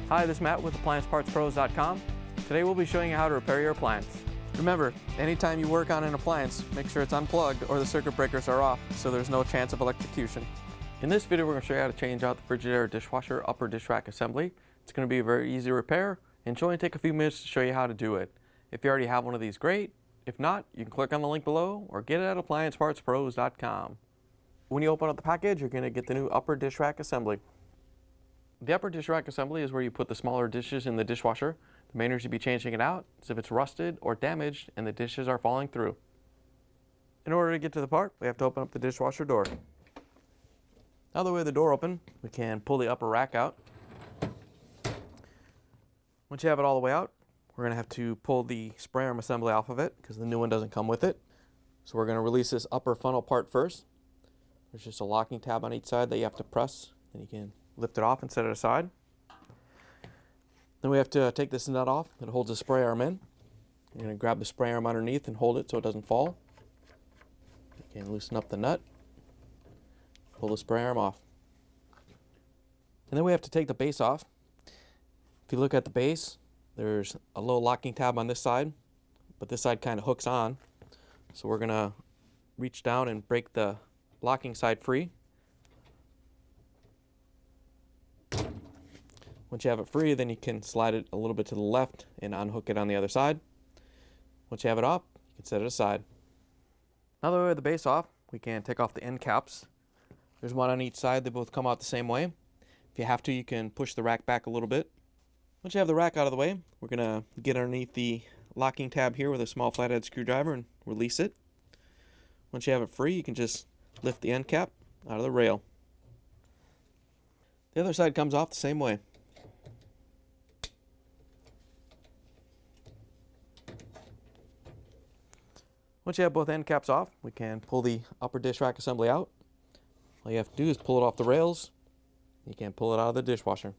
Hi, this is Matt with AppliancePartsPros.com. Today we'll be showing you how to repair your appliance. Remember, anytime you work on an appliance, make sure it's unplugged or the circuit breakers are off so there's no chance of electrocution. In this video, we're going to show you how to change out the Frigidaire Dishwasher Upper Dishrack Assembly. It's going to be a very easy repair and should only take a few minutes to show you how to do it. If you already have one of these, great. If not, you can click on the link below or get it at AppliancePartsPros.com. When you open up the package, you're going to get the new Upper Dishrack Assembly. The Upper Dishrack Assembly is where you put the smaller dishes in the dishwasher. The main reason you'd be changing it out is if it's rusted or damaged and the dishes are falling through. In order to get to the part, we have to open up the dishwasher door. Now that we have the door open, we can pull the upper rack out. Once you have it all the way out, we're going to have to pull the spray arm assembly off of it because the new one doesn't come with it. So we're going to release this upper funnel part first. There's just a locking tab on each side that you have to press, then you can lift it off and set it aside. Then we have to take this nut off that holds the spray arm in. You're going to grab the spray arm underneath and hold it so it doesn't fall. You can loosen up the nut, pull the spray arm off. And then we have to take the base off. If you look at the base, there's a little locking tab on this side, but this side kind of hooks on. So we're going to reach down and break the locking side free. Once you have it free, then you can slide it a little bit to the left and unhook it on the other side. Once you have it off, you can set it aside. Now that we have the base off, we can take off the end caps. There's one on each side. They both come out the same way. If you have to, you can push the rack back a little bit. Once you have the rack out of the way, we're going to get underneath the locking tab here with a small flathead screwdriver and release it. Once you have it free, you can just lift the end cap out of the rail. The other side comes off the same way. Once you have both end caps off, we can pull the upper dish rack assembly out. All you have to do is pull it off the rails. You can pull it out of the dishwasher.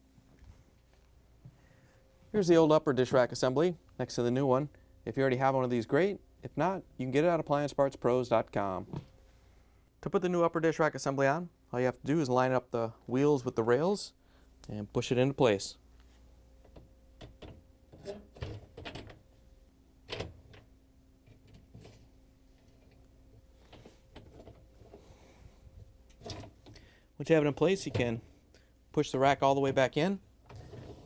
Here's the old upper dish rack assembly next to the new one. If you already have one of these, great. If not, you can get it at AppliancePartsPros.com. To put the new upper dish rack assembly on, all you have to do is line up the wheels with the rails and push it into place. Once you have it in place, you can push the rack all the way back in.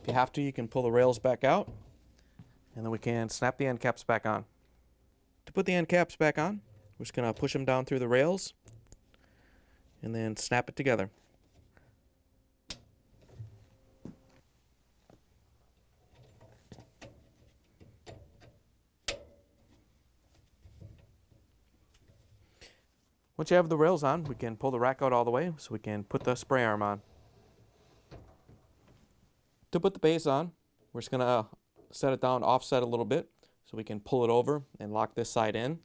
If you have to, you can pull the rails back out, and then we can snap the end caps back on. To put the end caps back on, we're just going to push them down through the rails and then snap it together. Once you have the rails on, we can pull the rack out all the way so we can put the spray arm on. To put the base on, we're just going to set it down offset a little bit so we can pull it over and lock this side in.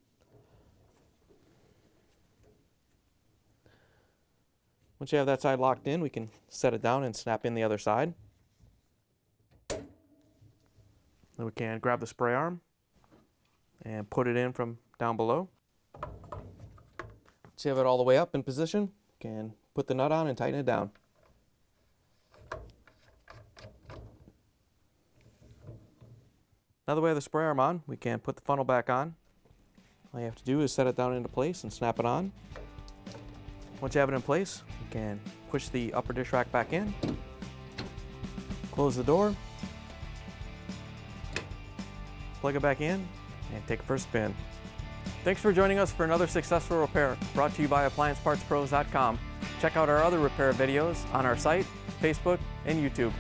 Once you have that side locked in, we can set it down and snap in the other side. Then we can grab the spray arm and put it in from down below. Once you have it all the way up in position, you can put the nut on and tighten it down. Now that we have the spray arm on, we can put the funnel back on. All you have to do is set it down into place and snap it on. Once you have it in place, you can push the upper dish rack back in, close the door, plug it back in, and take it for a spin. Thanks for joining us for another successful repair brought to you by AppliancePartsPros.com. Check out our other repair videos on our site, Facebook, and YouTube.